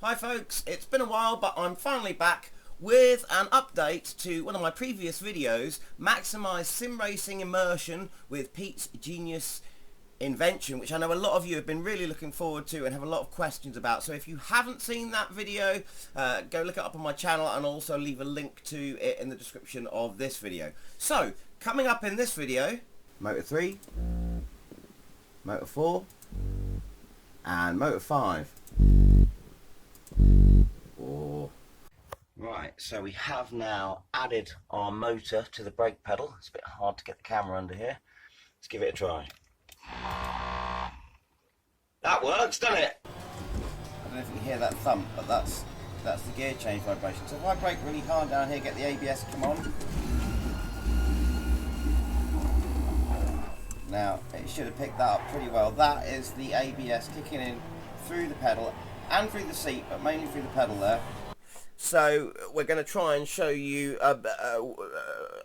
Hi folks, it's been a while but I'm finally back with an update to one of my previous videos, Maximised Simracing Immersion with Pete's Genius Invention, which I know a lot of you have been really looking forward to and have a lot of questions about. So if you haven't seen that video, go look it up on my channel and also leave a link to it in the description of this video. So, coming up in this video, Motor 3, Motor 4 and Motor 5. Right, so we have now added our motor to the brake pedal. It's a bit hard to get the camera under here. Let's give it a try. That works, doesn't it? I don't know if you can hear that thump, but that's the gear change vibration. So if I brake really hard down here, get the ABS to come on. Now, it should have picked that up pretty well. That is the ABS kicking in through the pedal and through the seat, but mainly through the pedal there. So we're going to try and show you,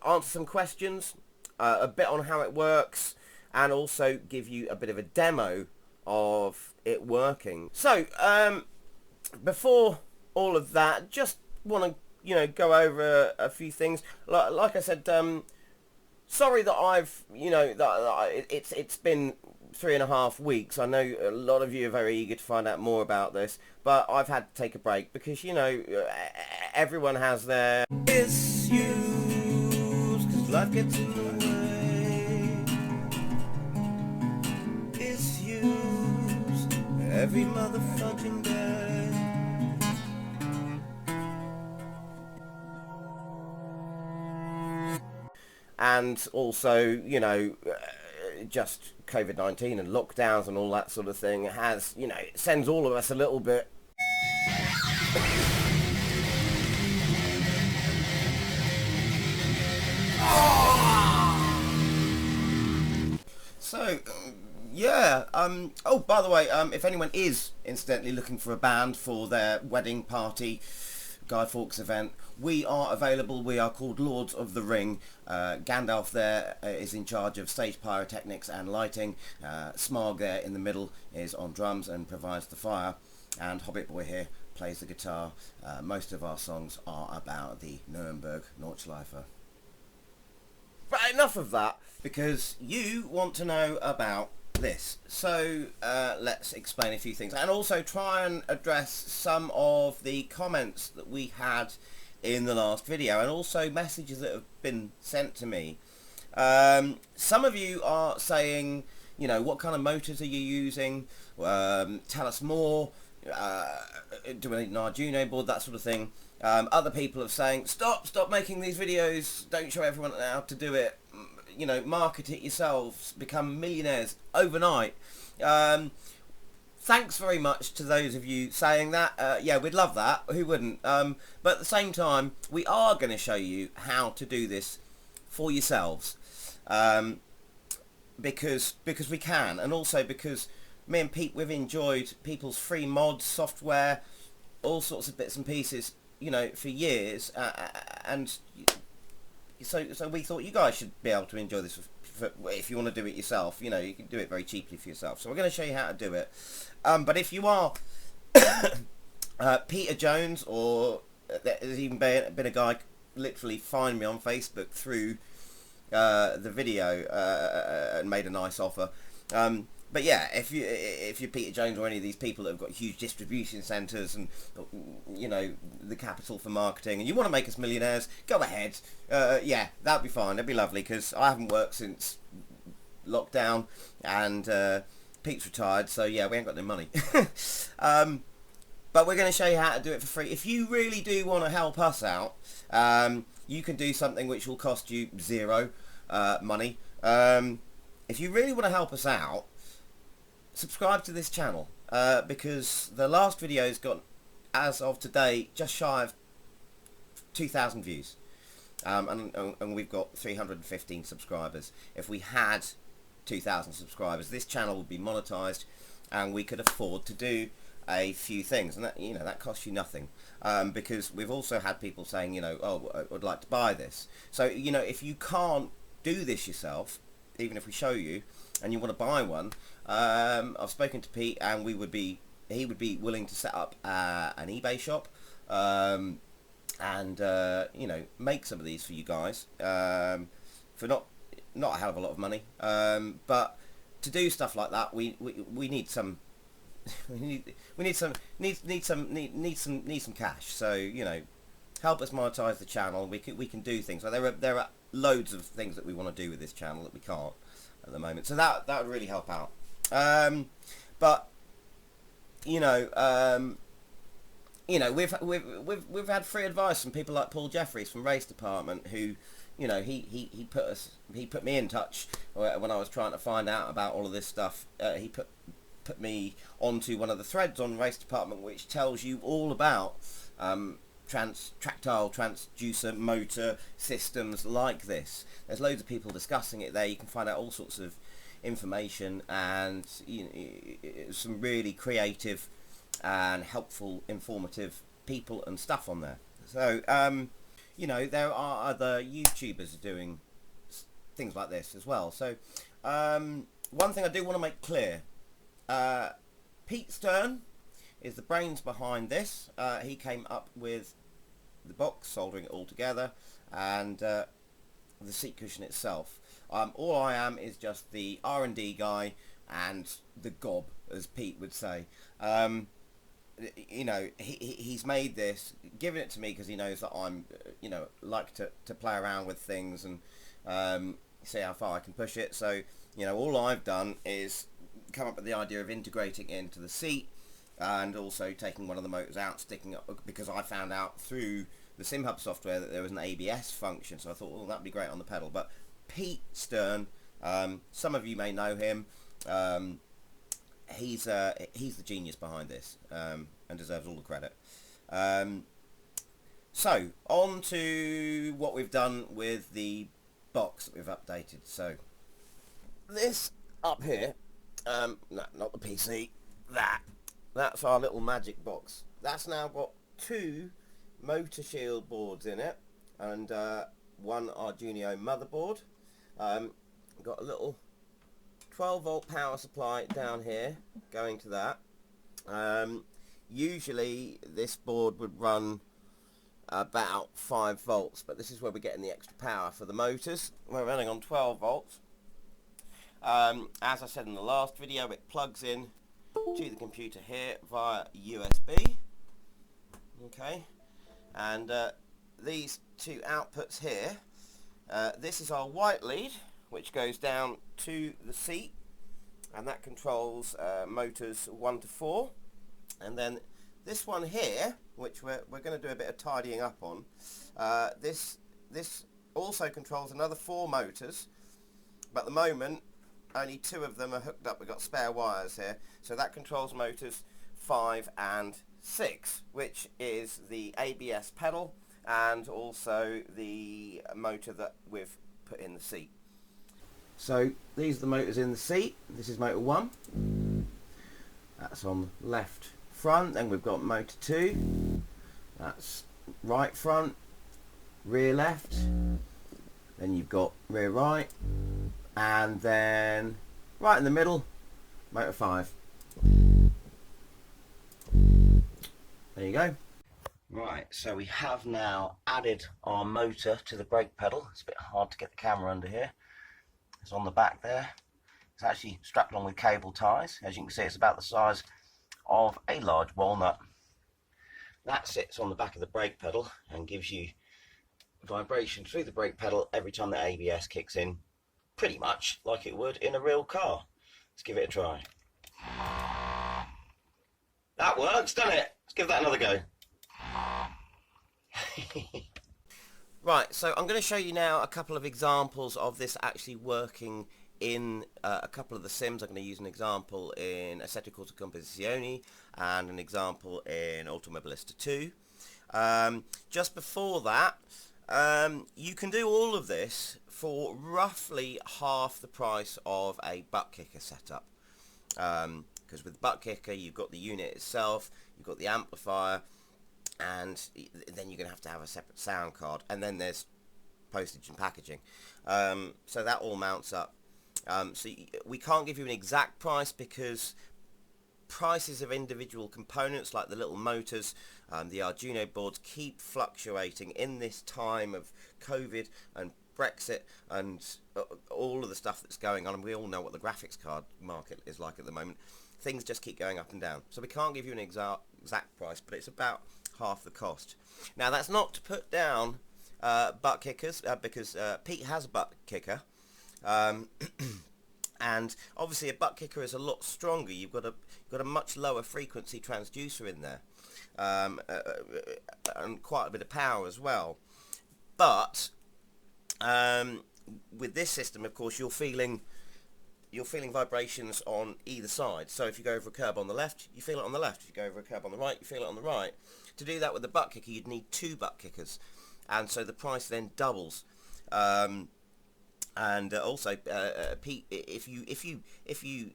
answer some questions, a bit on how it works, and also give you a bit of a demo of it working. So before all of that, just want to go over a few things. Like I said, sorry that I've it's been 3.5 weeks. I know a lot of you are very eager to find out more about this, but I've had to take a break because everyone has their issues, because life gets in the way. Issues every motherfucking day. And also, just COVID-19 and lockdowns and all that sort of thing has, it sends all of us a little bit. So, yeah, oh, by the way, if anyone is incidentally looking for a band for their wedding party, Guy Fawkes event, we are available. We are called Lords of the Ring. Gandalf there is in charge of stage pyrotechnics and lighting. Smarg there in the middle is on drums and provides the fire. And Hobbit Boy here plays the guitar. Most of our songs are about the Nuremberg Nordschleife. But enough of that, because you want to know about this. So let's explain a few things and also try and address some of the comments that we had in the last video and also messages that have been sent to me. Some of you are saying, what kind of motors are you using? Tell us more. Do we need an Arduino board? That sort of thing. Other people are saying, stop making these videos. Don't show everyone how to do it. Market it yourselves, become millionaires overnight. Thanks very much to those of you saying that. Yeah, we'd love that. Who wouldn't? But at the same time, we are going to show you how to do this for yourselves, because we can, and also because me and Pete, we've enjoyed people's free mods, software, all sorts of bits and pieces, for years, and so we thought you guys should be able to enjoy this if you want to do it yourself. You can do it very cheaply for yourself. So we're going to show you how to do it. But if you are Peter Jones, or there's even been a guy literally find me on Facebook through the video and made a nice offer. But yeah, if you're Peter Jones or any of these people that have got huge distribution centres and the capital for marketing, and you want to make us millionaires, go ahead. Yeah, that'd be fine. That'd be lovely, because I haven't worked since lockdown, and Pete's retired, so yeah, we ain't got no money. But we're going to show you how to do it for free. If you really do want to help us out, you can do something which will cost you zero money. If you really want to help us out, subscribe to this channel, because the last video's got, as of today, just shy of 2,000 views, and we've got 315 subscribers. If we had 2,000 subscribers, this channel would be monetized, and we could afford to do a few things, and that that costs you nothing, because we've also had people saying, oh, I would like to buy this. So if you can't do this yourself, even if we show you, and you want to buy one, I've spoken to Pete, and he would be he would be willing to set up an eBay shop, and you know, make some of these for you guys, for not a hell of a lot of money, but to do stuff like that, we need some we need some cash. So, you know, help us monetize the channel. We can do things. So there are loads of things that we want to do with this channel that we can't at the moment. So that would really help out. But you know, we've had free advice from people like Paul Jeffries from Race Department, who, you know, he put me in touch when I was trying to find out about all of this stuff. He put me onto one of the threads on Race Department, which tells you all about tactile transducer motor systems like this. There's loads of people discussing it there. You can find out all sorts of information, and, you know, some really creative and helpful, informative people and stuff on there. So you know, there are other YouTubers doing things like this as well. So one thing I do want to make clear, Pete Stern is the brains behind this. He came up with the box, soldering it all together, and the seat cushion itself. All I am is just the R&D guy and the gob, as Pete would say. You know, he's made this, given it to me because he knows that I'm, you know, like to play around with things and see how far I can push it. So, you know, all I've done is come up with the idea of integrating it into the seat, and also taking one of the motors out, sticking it, because I found out through the SimHub software that there was an ABS function. So I thought, well, that'd be great on the pedal. But Pete Stern, some of you may know him. He's the genius behind this, and deserves all the credit. So on to what we've done with the box that we've updated. So this up here, no, not the PC, that's our little magic box. That's now got 2 motor shield boards in it, and one Arduino motherboard. Got a little 12-volt power supply down here going to that. Usually this board would run about 5 volts, but this is where we're getting the extra power for the motors. We're running on 12 volts. As I said in the last video, it plugs in to the computer here via USB. Okay, and these 2 outputs here, this is our white lead, which goes down to the seat, and that controls motors 1 to 4. And then this one here, which we're going to do a bit of tidying up on, this also controls another 4 motors, but at the moment only 2 of them are hooked up. We've got spare wires here, so that controls motors 5 and 6, which is the ABS pedal and also the motor that we've put in the seat. So these are the motors in the seat. This is motor 1. That's on the left front. Then we've got motor 2. That's right front, rear left. Then you've got rear right. And then right in the middle, motor 5. There you go. Right, so we have now added our motor to the brake pedal. It's a bit hard to get the camera under here. It's on the back there. It's actually strapped on with cable ties. As you can see, it's about the size of a large walnut. That sits on the back of the brake pedal and gives you vibration through the brake pedal every time the ABS kicks in, pretty much like it would in a real car. Let's give it a try. That works, doesn't it? Let's give that another go. Right, so I'm going to show you now a couple of examples of this actually working in a couple of the sims. I'm going to use an example in Assetto Corsa Competizione and an example in Automobilista 2. Just before that, you can do all of this for roughly half the price of a butt kicker setup. Because with butt kicker, you've got the unit itself, you've got the amplifier, and then you're going to have a separate sound card, and then there's postage and packaging. So that all mounts up. So we can't give you an exact price because prices of individual components like the little motors, the Arduino boards keep fluctuating in this time of COVID and Brexit and all of the stuff that's going on, and we all know what the graphics card market is like at the moment. Things just keep going up and down, so we can't give you an exact price, but it's about half the cost. Now that's not to put down butt kickers, because Pete has a butt kicker, and obviously a butt kicker is a lot stronger. You've got a much lower frequency transducer in there, and quite a bit of power as well. But with this system, of course, you're feeling vibrations on either side. So if you go over a curb on the left, you feel it on the left. If you go over a curb on the right, you feel it on the right. To do that with the butt kicker, you'd need 2 butt kickers, and so the price then doubles. And also, Pete, if you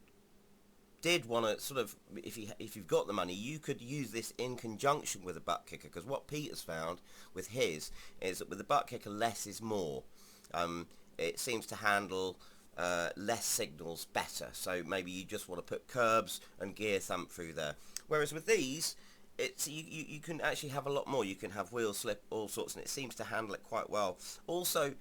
did want to sort of, if you've got the money, you could use this in conjunction with a butt kicker, because what Pete has found with his is that with the butt kicker, less is more. It seems to handle less signals better, so maybe you just want to put curbs and gear thump through there, whereas with these, it's you can actually have a lot more. You can have wheel slip, all sorts, and it seems to handle it quite well. Also,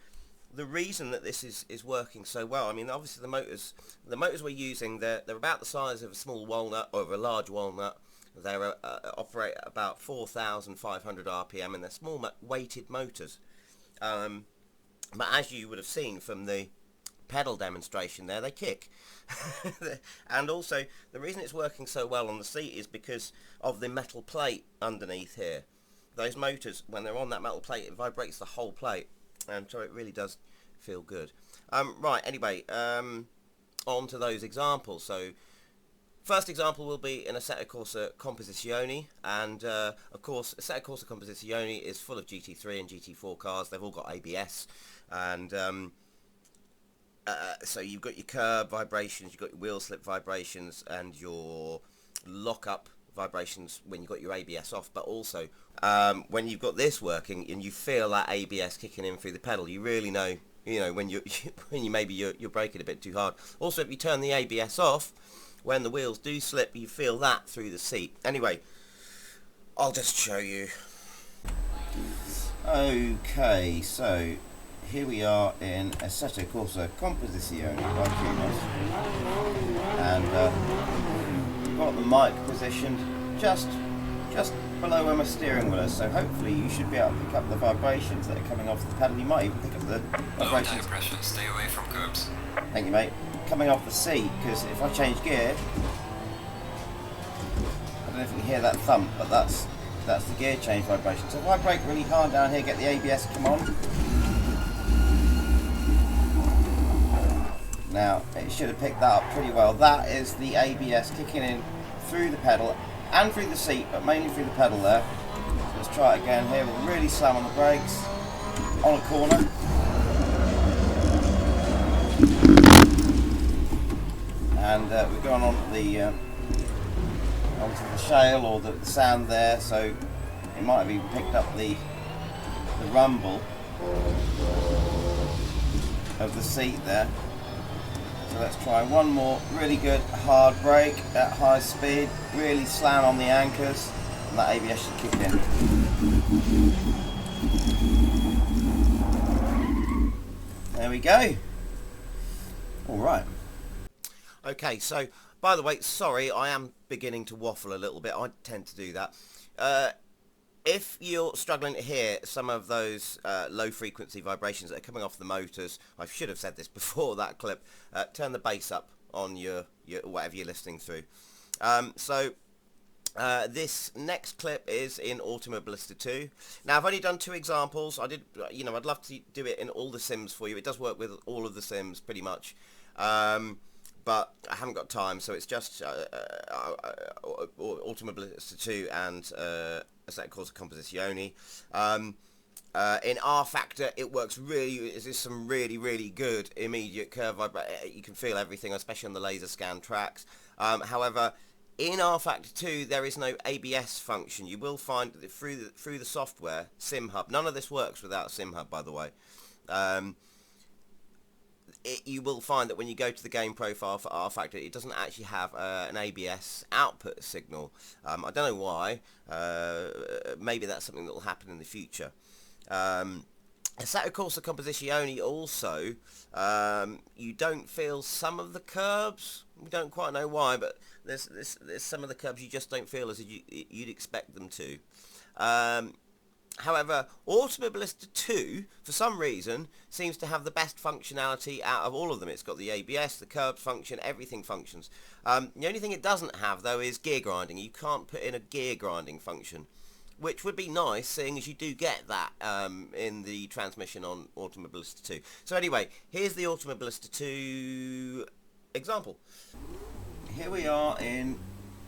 the reason that this is working so well, I mean, obviously the motors we're using, they're about the size of a small walnut or of a large walnut. They operate at about 4,500 RPM, and they're small weighted motors. But as you would have seen from the pedal demonstration there, they kick. And also, the reason it's working so well on the seat is because of the metal plate underneath here. Those motors, when they're on that metal plate, it vibrates the whole plate, and so it really does feel good. Right, anyway, on to those examples. So first example will be an Assetto Corsa Composizione, and of course Assetto Corsa Composizione is full of GT3 and GT4 cars. They've all got ABS, and so you've got your curb vibrations, you've got your wheel slip vibrations, and your lock-up vibrations when you've got your ABS off. But also, when you've got this working and you feel that ABS kicking in through the pedal, you really know, when you're braking a bit too hard. Also, if you turn the ABS off, when the wheels do slip, you feel that through the seat. Anyway, I'll just show you. Okay, so here we are in Assetto Corsa Composizione by Pimax, and got the mic positioned just below where my steering wheel is, so hopefully you should be able to pick up the vibrations that are coming off the pedal. You might even pick up the vibrations. Low tire pressure, stay away from curbs. Thank you, mate. Coming off the seat, because if I change gear, I don't know if you can hear that thump, but that's the gear change vibration. So if I brake really hard down here, get the ABS come on. Now, it should have picked that up pretty well. That is the ABS kicking in through the pedal and through the seat, but mainly through the pedal there. So let's try it again here. We'll really slam on the brakes on a corner. And we've gone onto the shale, or the sand there, so it might have even picked up the rumble of the seat there. So let's try one more really good hard brake at high speed, really slam on the anchors, and that ABS should kick in. There we go. Alright. Okay, so by the way, sorry, I am beginning to waffle a little bit. I tend to do that. If you're struggling to hear some of those low frequency vibrations that are coming off the motors, I should have said this before that clip, turn the bass up on your whatever you're listening through. This next clip is in Automobilista 2. Now, I've only done 2 examples. I'd love to do it in all the sims for you. It does work with all of the sims pretty much. But I haven't got time, so it's just Automobilista 2 and Assetto Corsa Composizione. In R Factor, it works really. There's some really good immediate curve vibration. You can feel everything, especially on the laser scan tracks. However, in R Factor 2, there is no ABS function. You will find that through the software, SimHub. None of this works without SimHub, by the way. you will find that when you go to the game profile for R Factor, it doesn't actually have an ABS output signal. I don't know why. Maybe that's something that will happen in the future. Assetto Corsa Composizione also, you don't feel some of the curbs. We don't quite know why, but there's some of the curbs you just don't feel as you'd expect them to. However, Automobilista 2, for some reason, seems to have the best functionality out of all of them. It's got the ABS, the curbs function, everything functions. The only thing it doesn't have, though, is gear grinding. You can't put in a gear grinding function, which would be nice, seeing as you do get that in the transmission on Automobilista 2. So anyway, here's the Automobilista 2 example. Here we are in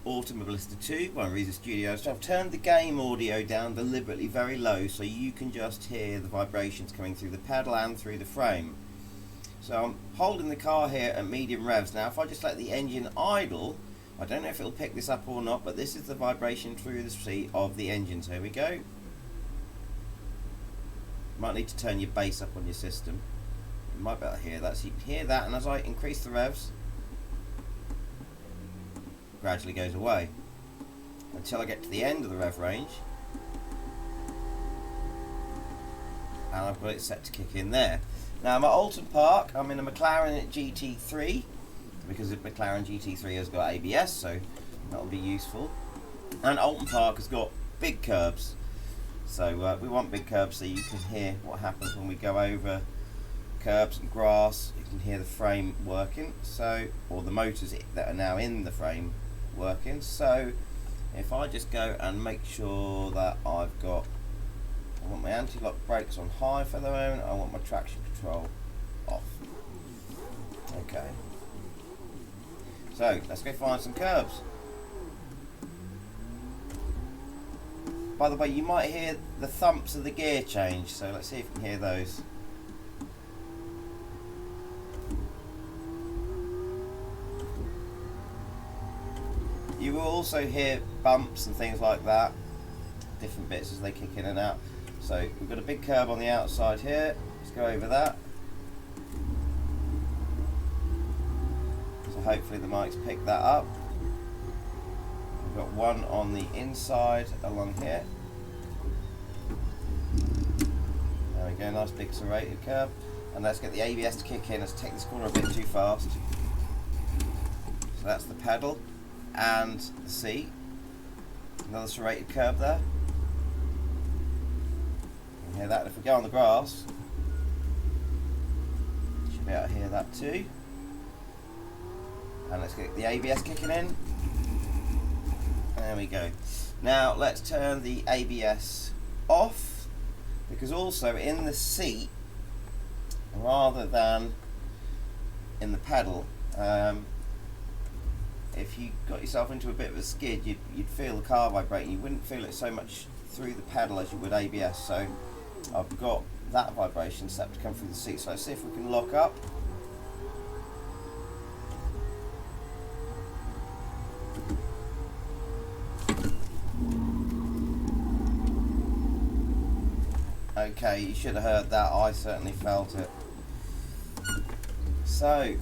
Automobilista 2 by Reason Studios. So I've turned the game audio down deliberately very low so you can just hear the vibrations coming through the pedal and through the frame. So I'm holding the car here at medium revs. Now if I just let the engine idle, I don't know if it'll pick this up or not, but this is the vibration through the seat of the engine. So here we go. Might need to turn your bass up on your system. You might be able to hear that. So you can hear that, and as I increase the revs, gradually goes away until I get to the end of the rev range, and I've got it set to kick in there. Now I'm at Alton Park. I'm in a McLaren GT3 because the McLaren GT3 has got ABS, so that'll be useful. And Alton Park has got big curbs, so we want big curbs so you can hear what happens when we go over curbs and grass. You can hear the frame working, so, or the motors that are now in the frame working. So if I just go and make sure that I want my anti-lock brakes on high for the moment, I want my traction control off. Okay, so let's go find some curbs. By the way, you might hear the thumps of the gear change, so let's see if we can hear those. You will also hear bumps and things like that, different bits as they kick in and out. So we've got a big curb on the outside here. Let's go over that. So hopefully the mics pick that up. We've got one on the inside along here. There we go, nice big serrated curb. And let's get the ABS to kick in. Let's take this corner a bit too fast. So that's the pedal and the seat. Another serrated curb there. You can hear that. And if we go on the grass, you should be able to hear that too. And let's get the ABS kicking in. There we go. Now let's turn the ABS off, because also in the seat, rather than in the pedal, if you got yourself into a bit of a skid, you'd feel the car vibrating. You wouldn't feel it so much through the pedal as you would ABS. So I've got that vibration set to come through the seat. So let's see if we can lock up. Okay, you should have heard that. I certainly felt it. So,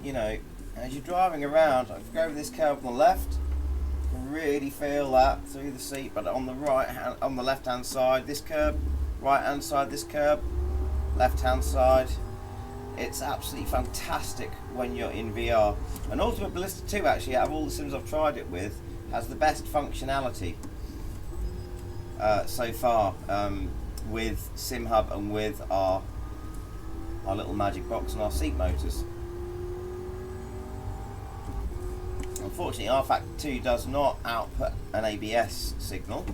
you know, as you're driving around, if you go over this curb on the left, you can really feel that through the seat. But on the on the left-hand side, this curb, right-hand side, this curb, left-hand side, it's absolutely fantastic when you're in VR. And Automobilista 2, actually, out of all the sims I've tried it with, has the best functionality so far, with SimHub and with our little magic box and our seat motors. Unfortunately, R-Factor 2 does not output an ABS signal,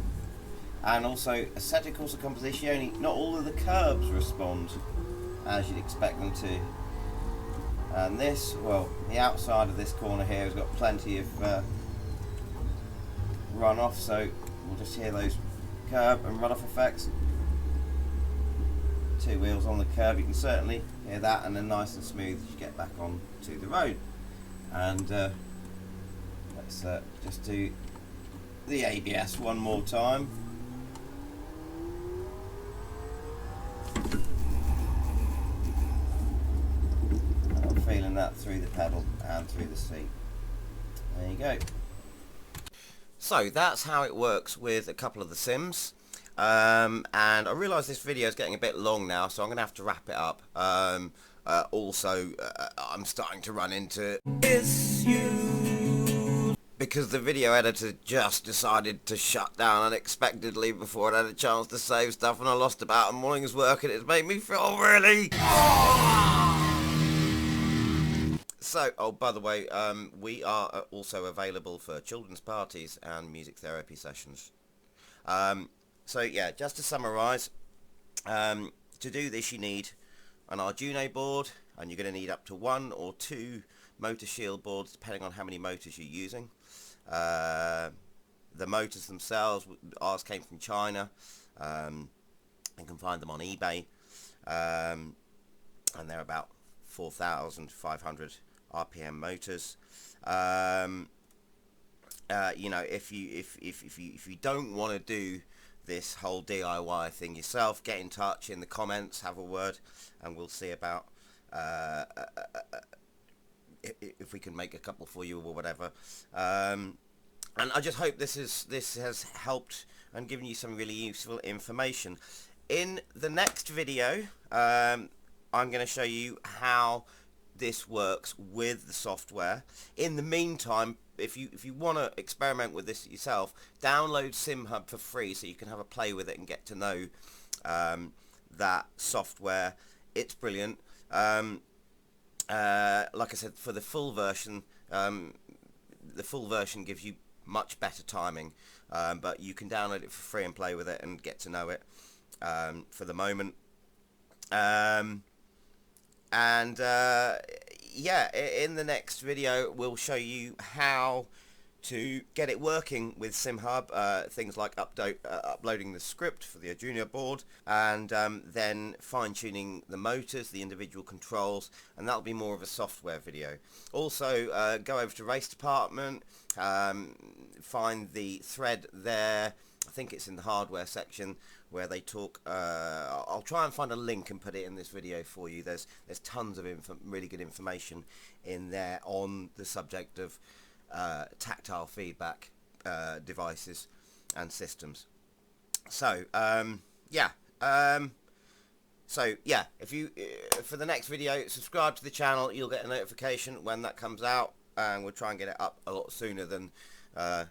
and also Assetto Corsa Composizione, not all of the curbs respond as you'd expect them to. And this, well, the outside of this corner here has got plenty of runoff, so we'll just hear those curb and runoff effects. Two wheels on the curb, you can certainly hear that, and then nice and smooth as you get back onto the road. And let's just do the ABS one more time. that through the pedal and through the seat. There you go. So that's how it works with a couple of the sims. And I realise this video is getting a bit long now, so I'm going to have to wrap it up. Also, I'm starting to run into issues because the video editor just decided to shut down unexpectedly before I had a chance to save stuff, and I lost about a morning's work, and it's made me feel really... So, oh, by the way, we are also available for children's parties and music therapy sessions. So, yeah, just to summarise, to do this you need an Arduino board, and you're going to need up to 1 or 2 motor shield boards, depending on how many motors you're using. The motors themselves, ours came from China. You can find them on eBay, and they're about 4,500 RPM motors. You know, if you don't want to do this whole DIY thing yourself, get in touch in the comments, have a word, and we'll see about if we can make a couple for you or whatever. And I just hope this has helped and given you some really useful information. In the next video, I'm going to show you how this works with the software. In the meantime, if you want to experiment with this yourself, download SimHub for free so you can have a play with it and get to know that software. It's brilliant. Like I said, for the full version gives you much better timing, but you can download it for free and play with it and get to know it for the moment. Yeah, in the next video we'll show you how to get it working with SimHub, things like uploading the script for the Arduino board, and then fine-tuning the motors, the individual controls, and that'll be more of a software video. Also, go over to Race Department, find the thread there. I think it's in the hardware section where they talk. I'll try and find a link and put it in this video for you. There's tons of really good information in there on the subject of tactile feedback devices and systems. So yeah, if you for the next video, subscribe to the channel. You'll get a notification when that comes out, and we'll try and get it up a lot sooner than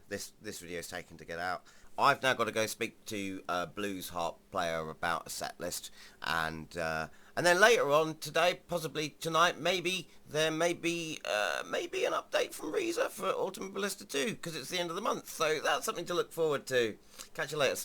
this video is taken to get out. I've now got to go speak to a blues harp player about a set list, and then later on today, possibly tonight, maybe there may be an update from Reza for Automobilista 2, because it's the end of the month, so that's something to look forward to. Catch you later.